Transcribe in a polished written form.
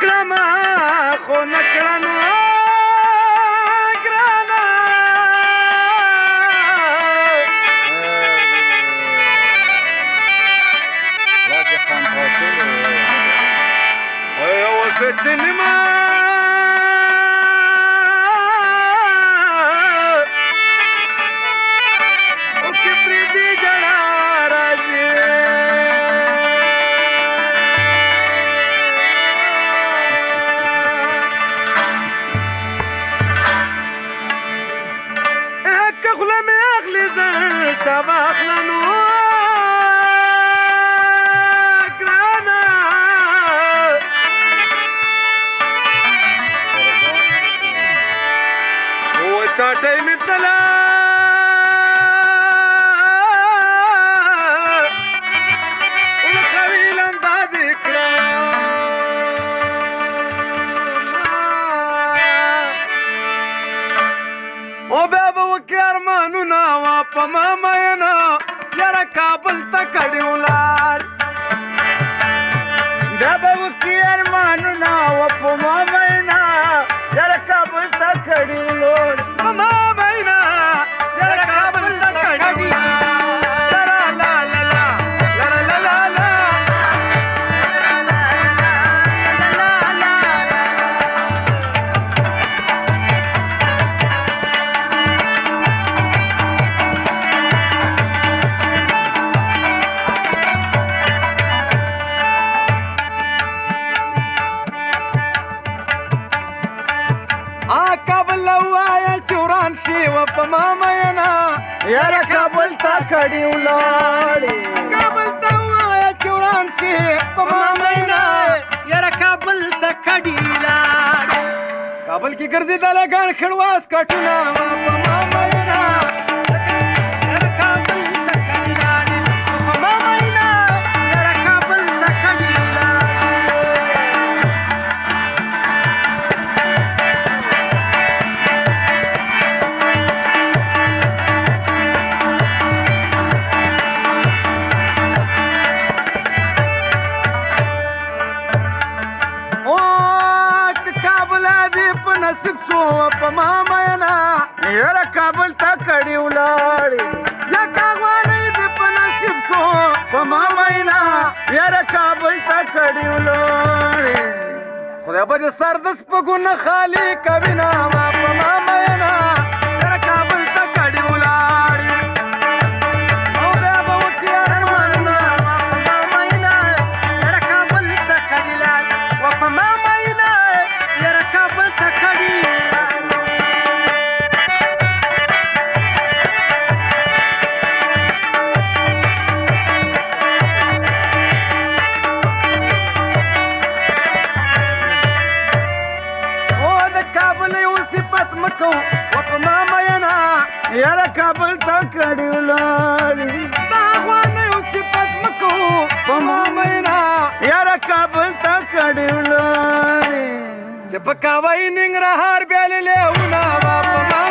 کړم خو نه کړه نو ګرانه اوس چې نیمه اوکې پرېږدي ژړا راځي که خوله مې اخلي زه شابه اخله نو ګرانه چاټۍ مې تله ورکوي لنده دې کړه او بیا به وکړي ارمانونه وه په ما مینه یاره کابل ته کډې ولاړ بیا به وکړي ارمانونه وه په ما مینه یاره کابل ته کډې ولاړ ما مینه یاره کابل ته کډې ولاړ کابل وایه چې وران شي و په ما مینه یاره کابل ته کډې ولاړې کابل ته وایه چې وران شي په ما مینه یاره کابل ته کډې ولاړې کابل کې ګرځېدله ګڼ خړواس کټونه و په ما مینه یاره کابل ته کډې ولاړې په ما مینه یاره کابل ته کډې نصیب شو په ما مینه یاره کابل ته کډې ولاړې یا کاغوانۍ دې په نصیب شو په ما مینه یاره کابل ته کډې ولاړې خدای به دې سر د سپږو نه خالي کوي نه ما په ما مینه یاره کابل ته کډې ولاړې او بیا به وکړي ارمانونه په ما مینه یاره کابل ته کډې ولاړې و په ما مینه یاره کابل ته کډې مکو و په ما مینه یاره کابل ته کډې ولاړې د افغانیو صفت مکو په ما مینه یاره کابل ته کډې ولاړې چې په کاوی ننګرهار بیا لیلیونه وه په ما